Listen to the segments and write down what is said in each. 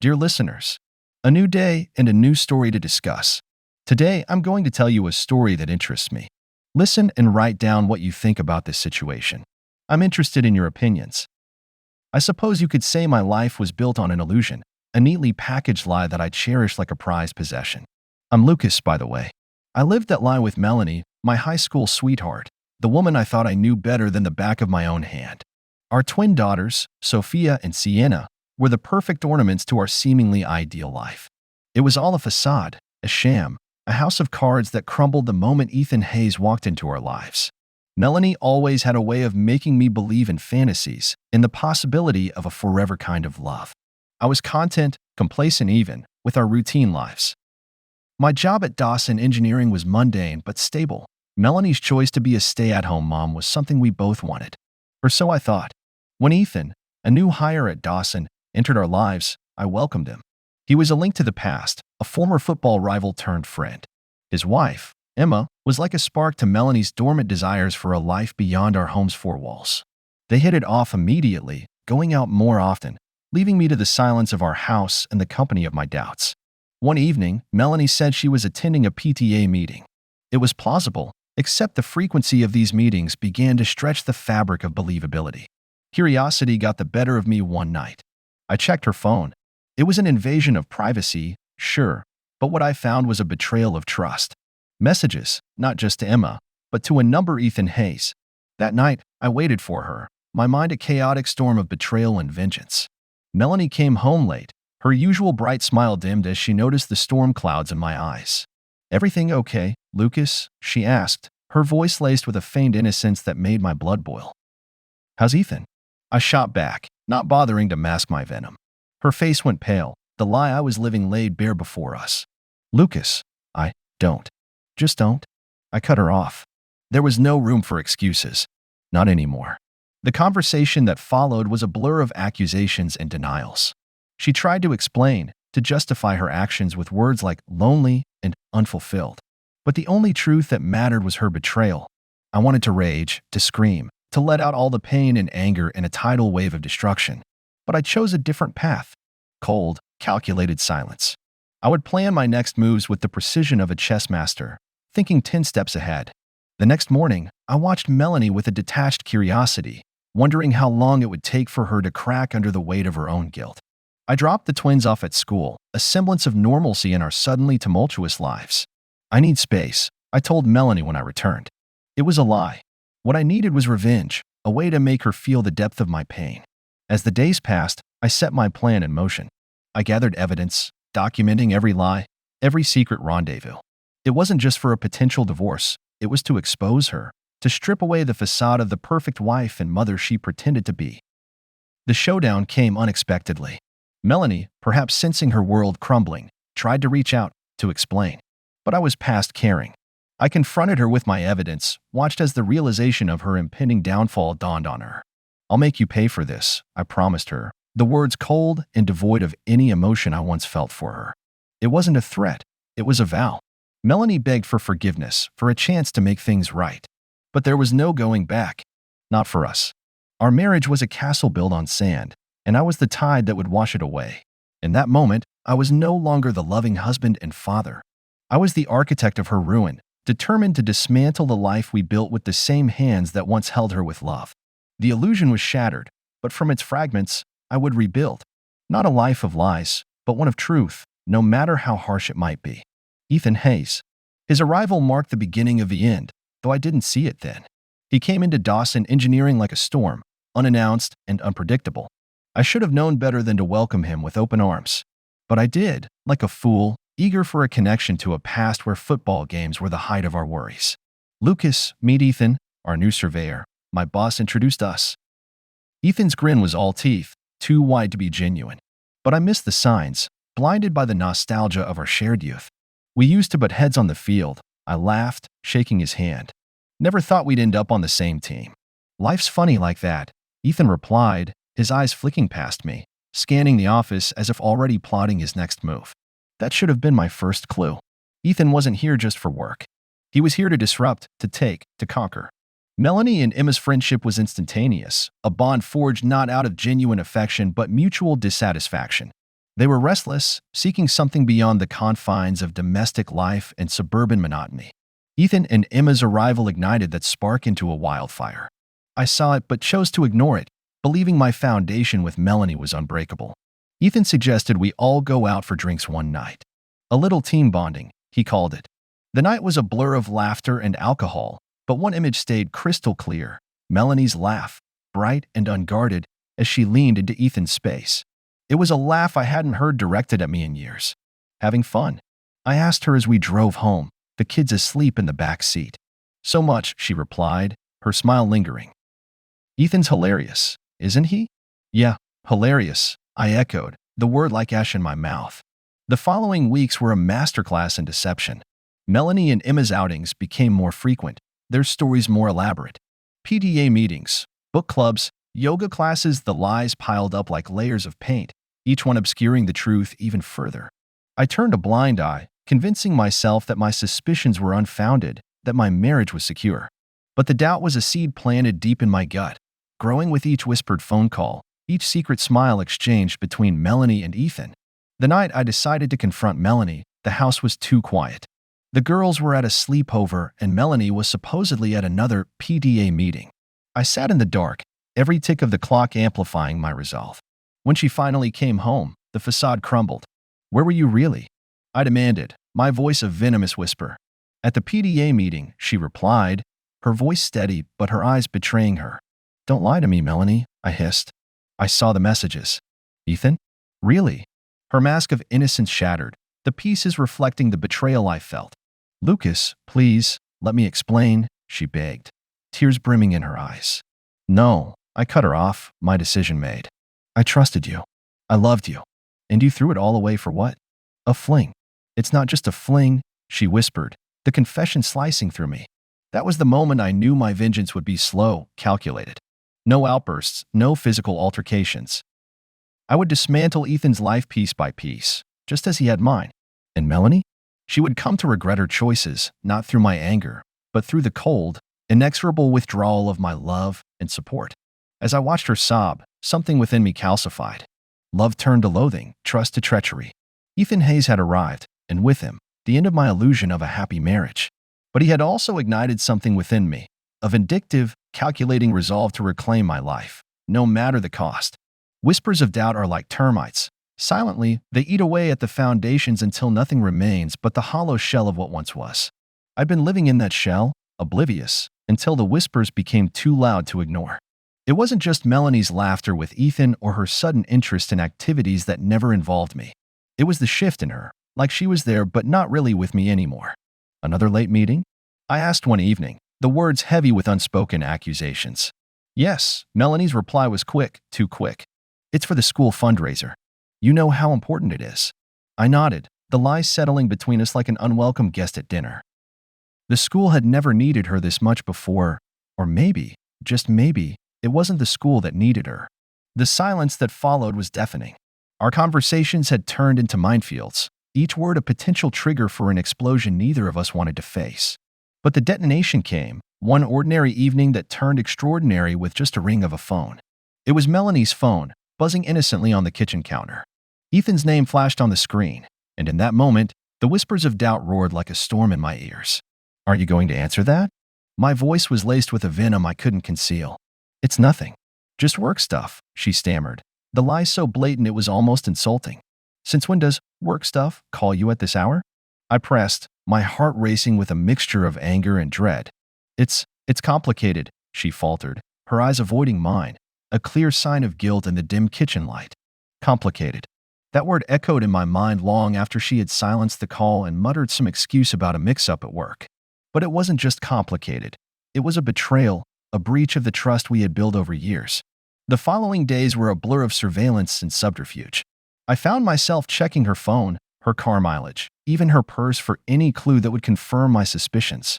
Dear listeners, a new day and a new story to discuss. Today, I'm going to tell you a story that interests me. Listen and write down what you think about this situation. I'm interested in your opinions. I suppose you could say my life was built on an illusion, a neatly packaged lie that I cherish like a prized possession. I'm Lucas, by the way. I lived that lie with Melanie, my high school sweetheart, the woman I thought I knew better than the back of my own hand. Our twin daughters, Sophia and Sienna, were the perfect ornaments to our seemingly ideal life. It was all a facade, a sham, a house of cards that crumbled the moment Ethan Hayes walked into our lives. Melanie always had a way of making me believe in fantasies, in the possibility of a forever kind of love. I was content, complacent even, with our routine lives. My job at Dawson Engineering was mundane but stable. Melanie's choice to be a stay-at-home mom was something we both wanted. Or so I thought. When Ethan, a new hire at Dawson, entered our lives, I welcomed him. He was a link to the past, a former football rival turned friend. His wife, Emma, was like a spark to Melanie's dormant desires for a life beyond our home's four walls. They hit it off immediately, going out more often, leaving me to the silence of our house and the company of my doubts. One evening, Melanie said she was attending a PTA meeting. It was plausible, except the frequency of these meetings began to stretch the fabric of believability. Curiosity got the better of me one night. I checked her phone. It was an invasion of privacy, sure, but what I found was a betrayal of trust. Messages, not just to Emma, but to a number Ethan Hayes. That night, I waited for her, my mind a chaotic storm of betrayal and vengeance. Melanie came home late, her usual bright smile dimmed as she noticed the storm clouds in my eyes. "Everything okay, Lucas?" she asked, her voice laced with a feigned innocence that made my blood boil. "How's Ethan?" I shot back, not bothering to mask my venom. Her face went pale, the lie I was living laid bare before us. "Lucas, I don't. Just don't." I cut her off. There was no room for excuses. Not anymore. The conversation that followed was a blur of accusations and denials. She tried to explain, to justify her actions with words like lonely and unfulfilled. But the only truth that mattered was her betrayal. I wanted to rage, to scream, to let out all the pain and anger in a tidal wave of destruction. But I chose a different path. Cold, calculated silence. I would plan my next moves with the precision of a chess master, thinking 10 steps ahead. The next morning, I watched Melanie with a detached curiosity, wondering how long it would take for her to crack under the weight of her own guilt. I dropped the twins off at school, a semblance of normalcy in our suddenly tumultuous lives. "I need space," I told Melanie when I returned. It was a lie. What I needed was revenge, a way to make her feel the depth of my pain. As the days passed, I set my plan in motion. I gathered evidence, documenting every lie, every secret rendezvous. It wasn't just for a potential divorce, it was to expose her, to strip away the facade of the perfect wife and mother she pretended to be. The showdown came unexpectedly. Melanie, perhaps sensing her world crumbling, tried to reach out, to explain. But I was past caring. I confronted her with my evidence, watched as the realization of her impending downfall dawned on her. "I'll make you pay for this," I promised her, the words cold and devoid of any emotion I once felt for her. It wasn't a threat, it was a vow. Melanie begged for forgiveness, for a chance to make things right. But there was no going back. Not for us. Our marriage was a castle built on sand, and I was the tide that would wash it away. In that moment, I was no longer the loving husband and father. I was the architect of her ruin, determined to dismantle the life we built with the same hands that once held her with love. The illusion was shattered, but from its fragments, I would rebuild. Not a life of lies, but one of truth, no matter how harsh it might be. Ethan Hayes. His arrival marked the beginning of the end, though I didn't see it then. He came into Dawson Engineering like a storm, unannounced and unpredictable. I should have known better than to welcome him with open arms. But I did, like a fool, eager for a connection to a past where football games were the height of our worries. "Lucas, meet Ethan, our new surveyor," my boss introduced us. Ethan's grin was all teeth, too wide to be genuine. But I missed the signs, blinded by the nostalgia of our shared youth. "We used to butt heads on the field," I laughed, shaking his hand. "Never thought we'd end up on the same team." "Life's funny like that," Ethan replied, his eyes flicking past me, scanning the office as if already plotting his next move. That should have been my first clue. Ethan wasn't here just for work. He was here to disrupt, to take, to conquer. Melanie and Emma's friendship was instantaneous, a bond forged not out of genuine affection but mutual dissatisfaction. They were restless, seeking something beyond the confines of domestic life and suburban monotony. Ethan and Emma's arrival ignited that spark into a wildfire. I saw it but chose to ignore it, believing my foundation with Melanie was unbreakable. Ethan suggested we all go out for drinks one night. A little team bonding, he called it. The night was a blur of laughter and alcohol, but one image stayed crystal clear: Melanie's laugh, bright and unguarded, as she leaned into Ethan's space. It was a laugh I hadn't heard directed at me in years. Having fun? I asked her as we drove home, the kids asleep in the back seat. So much, she replied, her smile lingering. Ethan's hilarious, isn't he? Yeah, hilarious, I echoed, the word like ash in my mouth. The following weeks were a masterclass in deception. Melanie and Emma's outings became more frequent, their stories more elaborate. PTA meetings, book clubs, yoga classes, the lies piled up like layers of paint, each one obscuring the truth even further. I turned a blind eye, convincing myself that my suspicions were unfounded, that my marriage was secure. But the doubt was a seed planted deep in my gut, growing with each whispered phone call, each secret smile exchanged between Melanie and Ethan. The night I decided to confront Melanie, the house was too quiet. The girls were at a sleepover and Melanie was supposedly at another PTA meeting. I sat in the dark, every tick of the clock amplifying my resolve. When she finally came home, the facade crumbled. Where were you really? I demanded, my voice a venomous whisper. At the PTA meeting, she replied, her voice steady but her eyes betraying her. Don't lie to me, Melanie, I hissed. I saw the messages. Ethan? Really? Her mask of innocence shattered, the pieces reflecting the betrayal I felt. Lucas, please, let me explain, she begged, tears brimming in her eyes. No, I cut her off, my decision made. I trusted you. I loved you. And you threw it all away for what? A fling. It's not just a fling, she whispered, the confession slicing through me. That was the moment I knew my vengeance would be slow, calculated. No outbursts, no physical altercations. I would dismantle Ethan's life piece by piece, just as he had mine. And Melanie? She would come to regret her choices, not through my anger, but through the cold, inexorable withdrawal of my love and support. As I watched her sob, something within me calcified. Love turned to loathing, trust to treachery. Ethan Hayes had arrived, and with him, the end of my illusion of a happy marriage. But he had also ignited something within me, a vindictive, calculating resolve to reclaim my life, no matter the cost. Whispers of doubt are like termites. Silently, they eat away at the foundations until nothing remains but the hollow shell of what once was. I'd been living in that shell, oblivious, until the whispers became too loud to ignore. It wasn't just Melanie's laughter with Ethan or her sudden interest in activities that never involved me. It was the shift in her, like she was there but not really with me anymore. Another late meeting? I asked one evening, the words heavy with unspoken accusations. Yes, Melanie's reply was quick, too quick. It's for the school fundraiser. You know how important it is. I nodded, the lies settling between us like an unwelcome guest at dinner. The school had never needed her this much before, or maybe, just maybe, it wasn't the school that needed her. The silence that followed was deafening. Our conversations had turned into minefields, each word a potential trigger for an explosion neither of us wanted to face. But the detonation came, one ordinary evening that turned extraordinary with just a ring of a phone. It was Melanie's phone, buzzing innocently on the kitchen counter. Ethan's name flashed on the screen, and in that moment, the whispers of doubt roared like a storm in my ears. Are you going to answer that? My voice was laced with a venom I couldn't conceal. It's nothing. Just work stuff, she stammered, the lie so blatant it was almost insulting. Since when does work stuff call you at this hour? I pressed, my heart racing with a mixture of anger and dread. It's complicated, she faltered, her eyes avoiding mine, a clear sign of guilt in the dim kitchen light. Complicated. That word echoed in my mind long after she had silenced the call and muttered some excuse about a mix-up at work. But it wasn't just complicated. It was a betrayal, a breach of the trust we had built over years. The following days were a blur of surveillance and subterfuge. I found myself checking her phone, her car mileage, even her purse for any clue that would confirm my suspicions.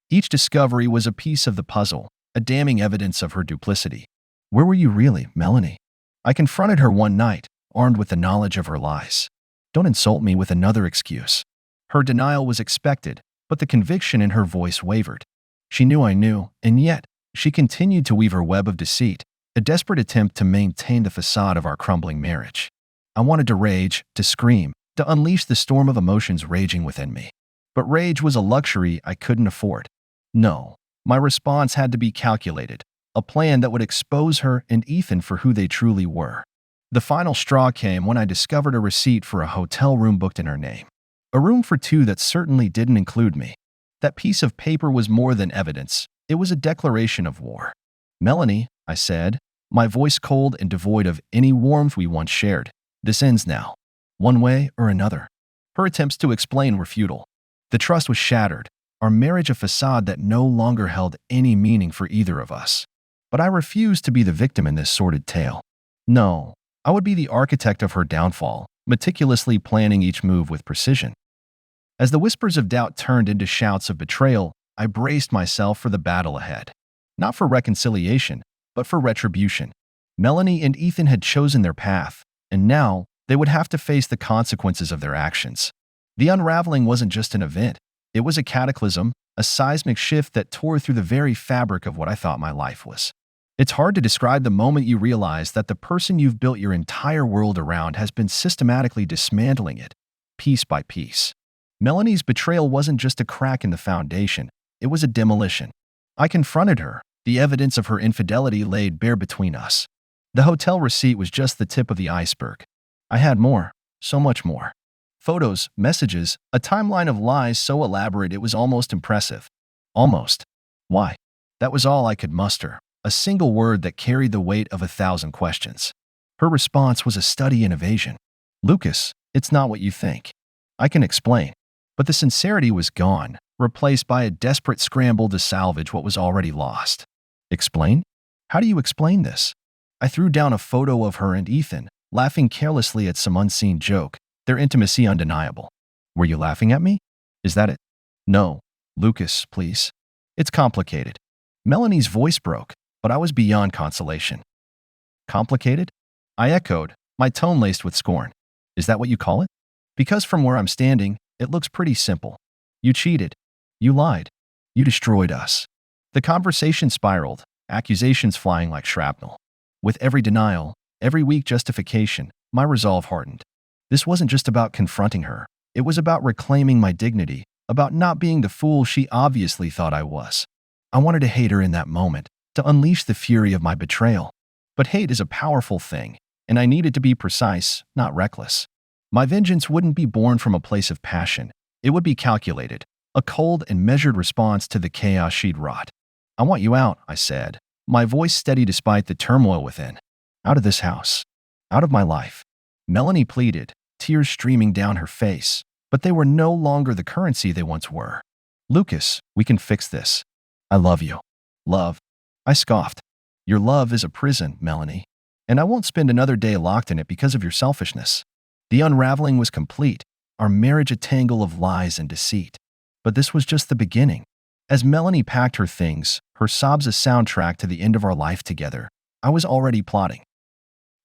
Each discovery was a piece of the puzzle, a damning evidence of her duplicity. Where were you really, Melanie? I confronted her one night, armed with the knowledge of her lies. Don't insult me with another excuse. Her denial was expected, but the conviction in her voice wavered. She knew I knew, and yet, she continued to weave her web of deceit, a desperate attempt to maintain the facade of our crumbling marriage. I wanted to rage, to scream, to unleash the storm of emotions raging within me. But rage was a luxury I couldn't afford. No, my response had to be calculated, a plan that would expose her and Ethan for who they truly were. The final straw came when I discovered a receipt for a hotel room booked in her name. A room for two that certainly didn't include me. That piece of paper was more than evidence. It was a declaration of war. "Melanie," I said, my voice cold and devoid of any warmth we once shared, "this ends now. One way or another." Her attempts to explain were futile. The trust was shattered, our marriage a facade that no longer held any meaning for either of us. But I refused to be the victim in this sordid tale. No, I would be the architect of her downfall, meticulously planning each move with precision. As the whispers of doubt turned into shouts of betrayal, I braced myself for the battle ahead. Not for reconciliation, but for retribution. Melanie and Ethan had chosen their path, and now they would have to face the consequences of their actions. The unraveling wasn't just an event. It was a cataclysm, a seismic shift that tore through the very fabric of what I thought my life was. It's hard to describe the moment you realize that the person you've built your entire world around has been systematically dismantling it, piece by piece. Melanie's betrayal wasn't just a crack in the foundation, it was a demolition. I confronted her, the evidence of her infidelity laid bare between us. The hotel receipt was just the tip of the iceberg. I had more, so much more. Photos, messages, a timeline of lies so elaborate it was almost impressive. Almost. Why? That was all I could muster, a single word that carried the weight of 1,000 questions. Her response was a study in evasion. "Lucas, it's not what you think. I can explain." But the sincerity was gone, replaced by a desperate scramble to salvage what was already lost. "Explain? How do you explain this?" I threw down a photo of her and Ethan, laughing carelessly at some unseen joke, their intimacy undeniable. "Were you laughing at me? Is that it?" "No. Lucas, please. It's complicated." Melanie's voice broke, but I was beyond consolation. "Complicated?" I echoed, my tone laced with scorn. "Is that what you call it? Because from where I'm standing, it looks pretty simple. You cheated. You lied. You destroyed us." The conversation spiraled, accusations flying like shrapnel. With every denial, every weak justification, my resolve hardened. This wasn't just about confronting her. It was about reclaiming my dignity, about not being the fool she obviously thought I was. I wanted to hate her in that moment, to unleash the fury of my betrayal. But hate is a powerful thing, and I needed to be precise, not reckless. My vengeance wouldn't be born from a place of passion. It would be calculated, a cold and measured response to the chaos she'd wrought. "I want you out," I said, my voice steady despite the turmoil within. "Out of this house. Out of my life." Melanie pleaded, tears streaming down her face, but they were no longer the currency they once were. "Lucas, we can fix this. I love you." "Love?" I scoffed. "Your love is a prison, Melanie, and I won't spend another day locked in it because of your selfishness." The unraveling was complete, our marriage a tangle of lies and deceit. But this was just the beginning. As Melanie packed her things, her sobs a soundtrack to the end of our life together, I was already plotting.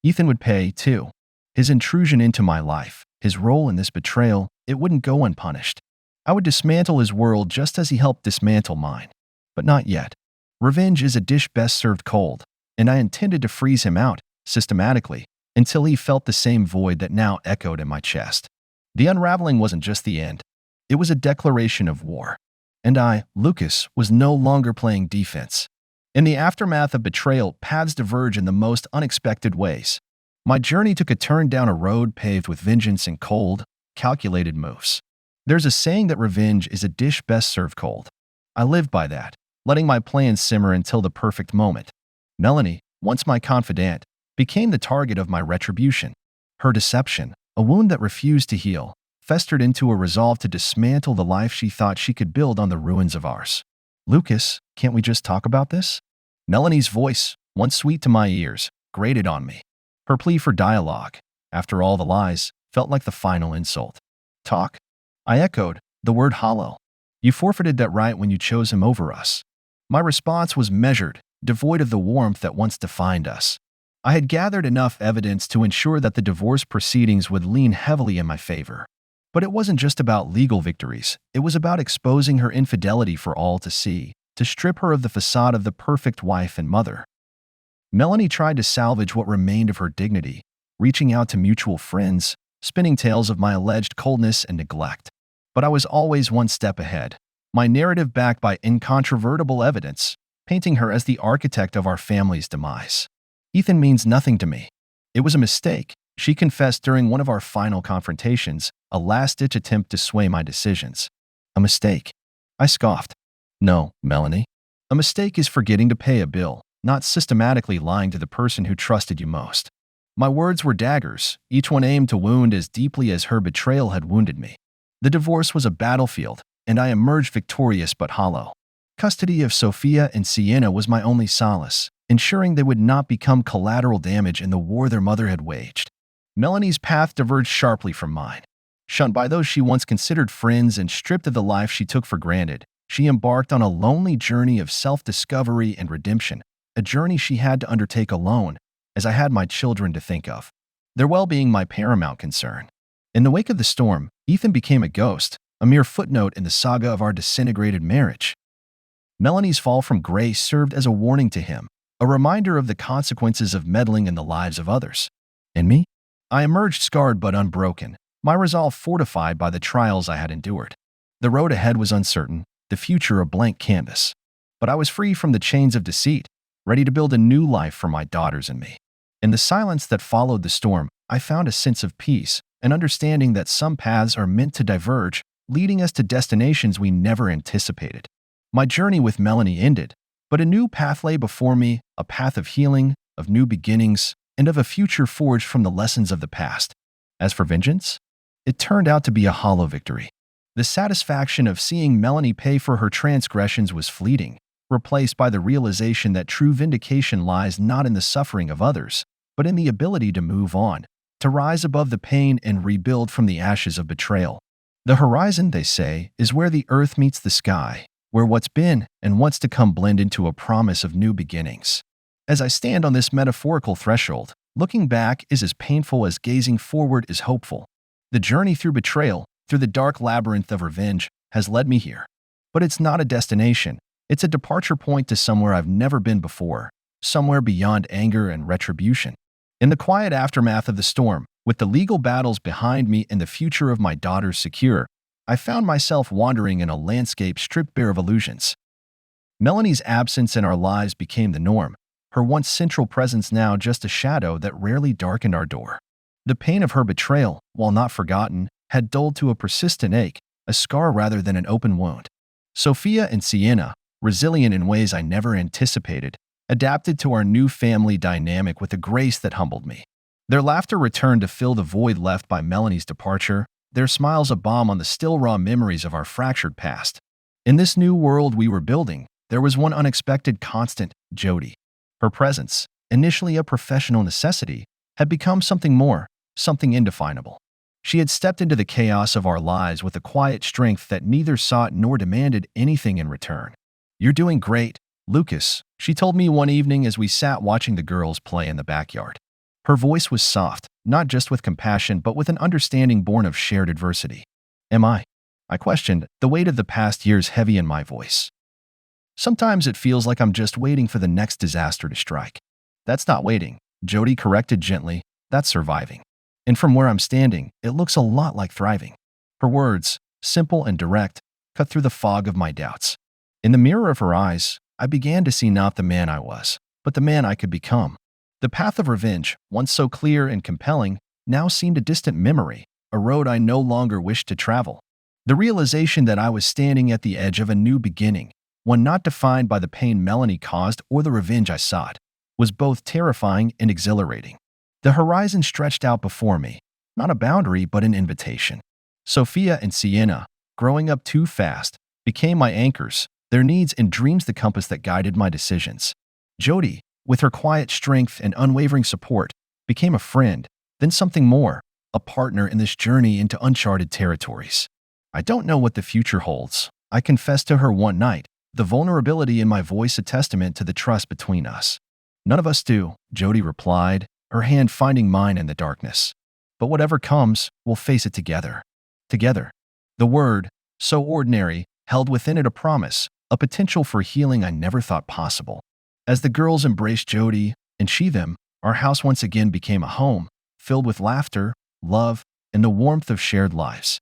Ethan would pay, too. His intrusion into my life, his role in this betrayal, it wouldn't go unpunished. I would dismantle his world just as he helped dismantle mine. But not yet. Revenge is a dish best served cold, and I intended to freeze him out, systematically, until he felt the same void that now echoed in my chest. The unraveling wasn't just the end. It was a declaration of war. And I, Lucas, was no longer playing defense. In the aftermath of betrayal, paths diverge in the most unexpected ways. My journey took a turn down a road paved with vengeance and cold, calculated moves. There's a saying that revenge is a dish best served cold. I lived by that, letting my plans simmer until the perfect moment. Melanie, once my confidant, became the target of my retribution. Her deception, a wound that refused to heal, festered into a resolve to dismantle the life she thought she could build on the ruins of ours. "Lucas, can't we just talk about this?" Melanie's voice, once sweet to my ears, grated on me. Her plea for dialogue, after all the lies, felt like the final insult. "Talk?" I echoed, the word hollow. "You forfeited that right when you chose him over us." My response was measured, devoid of the warmth that once defined us. I had gathered enough evidence to ensure that the divorce proceedings would lean heavily in my favor. But it wasn't just about legal victories. It was about exposing her infidelity for all to see, to strip her of the facade of the perfect wife and mother. Melanie tried to salvage what remained of her dignity, reaching out to mutual friends, spinning tales of my alleged coldness and neglect. But I was always one step ahead, my narrative backed by incontrovertible evidence, painting her as the architect of our family's demise. Ethan means nothing to me. It was a mistake, she confessed during one of our final confrontations, a last-ditch attempt to sway my decisions. A mistake. I scoffed. No, Melanie. A mistake is forgetting to pay a bill, not systematically lying to the person who trusted you most. My words were daggers, each one aimed to wound as deeply as her betrayal had wounded me. The divorce was a battlefield, and I emerged victorious but hollow. Custody of Sophia and Sienna was my only solace, ensuring they would not become collateral damage in the war their mother had waged. Melanie's path diverged sharply from mine. Shunned by those she once considered friends and stripped of the life she took for granted, she embarked on a lonely journey of self-discovery and redemption, a journey she had to undertake alone, as I had my children to think of. Their well-being my paramount concern. In the wake of the storm, Ethan became a ghost, a mere footnote in the saga of our disintegrated marriage. Melanie's fall from grace served as a warning to him, a reminder of the consequences of meddling in the lives of others. And me? I emerged scarred but unbroken, my resolve fortified by the trials I had endured. The road ahead was uncertain, the future a blank canvas. But I was free from the chains of deceit, ready to build a new life for my daughters and me. In the silence that followed the storm, I found a sense of peace, an understanding that some paths are meant to diverge, leading us to destinations we never anticipated. My journey with Melanie ended, but a new path lay before me, a path of healing, of new beginnings, and of a future forged from the lessons of the past. As for vengeance, it turned out to be a hollow victory. The satisfaction of seeing Melanie pay for her transgressions was fleeting, replaced by the realization that true vindication lies not in the suffering of others, but in the ability to move on, to rise above the pain and rebuild from the ashes of betrayal. The horizon, they say, is where the earth meets the sky, where what's been and what's to come blend into a promise of new beginnings. As I stand on this metaphorical threshold, looking back is as painful as gazing forward is hopeful. The journey through betrayal, through the dark labyrinth of revenge, has led me here. But it's not a destination. It's a departure point to somewhere I've never been before, somewhere beyond anger and retribution. In the quiet aftermath of the storm, with the legal battles behind me and the future of my daughters secure, I found myself wandering in a landscape stripped bare of illusions. Melanie's absence in our lives became the norm, her once central presence now just a shadow that rarely darkened our door. The pain of her betrayal, while not forgotten, had dulled to a persistent ache, a scar rather than an open wound. Sophia and Sienna, resilient in ways I never anticipated, adapted to our new family dynamic with a grace that humbled me. Their laughter returned to fill the void left by Melanie's departure, their smiles a balm on the still raw memories of our fractured past. In this new world we were building, there was one unexpected constant, Jody. Her presence, initially a professional necessity, had become something more, something indefinable. She had stepped into the chaos of our lives with a quiet strength that neither sought nor demanded anything in return. "You're doing great, Lucas," she told me one evening as we sat watching the girls play in the backyard. Her voice was soft, not just with compassion but with an understanding born of shared adversity. "Am I?" I questioned, the weight of the past years heavy in my voice. "Sometimes it feels like I'm just waiting for the next disaster to strike." "That's not waiting," Jody corrected gently, "that's surviving. And from where I'm standing, it looks a lot like thriving." Her words, simple and direct, cut through the fog of my doubts. In the mirror of her eyes, I began to see not the man I was, but the man I could become. The path of revenge, once so clear and compelling, now seemed a distant memory, a road I no longer wished to travel. The realization that I was standing at the edge of a new beginning, one not defined by the pain Melanie caused or the revenge I sought, was both terrifying and exhilarating. The horizon stretched out before me, not a boundary but an invitation. Sophia and Sienna, growing up too fast, became my anchors, their needs and dreams the compass that guided my decisions. Jody, with her quiet strength and unwavering support, became a friend, then something more, a partner in this journey into uncharted territories. I don't know what the future holds, I confessed to her one night, the vulnerability in my voice a testament to the trust between us. "None of us do," Jody replied, her hand finding mine in the darkness. "But whatever comes, we'll face it together." Together. The word, so ordinary, held within it a promise, a potential for healing I never thought possible. As the girls embraced Jody, and she them, our house once again became a home, filled with laughter, love, and the warmth of shared lives.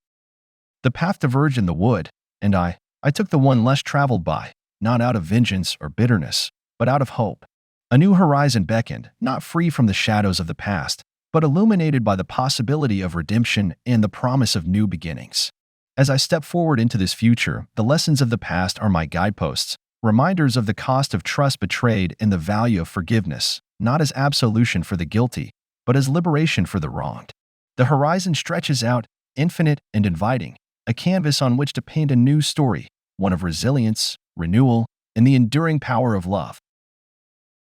The path diverged in the wood, and I took the one less traveled by, not out of vengeance or bitterness, but out of hope. A new horizon beckoned, not free from the shadows of the past, but illuminated by the possibility of redemption and the promise of new beginnings. As I step forward into this future, the lessons of the past are my guideposts, reminders of the cost of trust betrayed and the value of forgiveness, not as absolution for the guilty, but as liberation for the wronged. The horizon stretches out, infinite and inviting, a canvas on which to paint a new story, one of resilience, renewal, and the enduring power of love.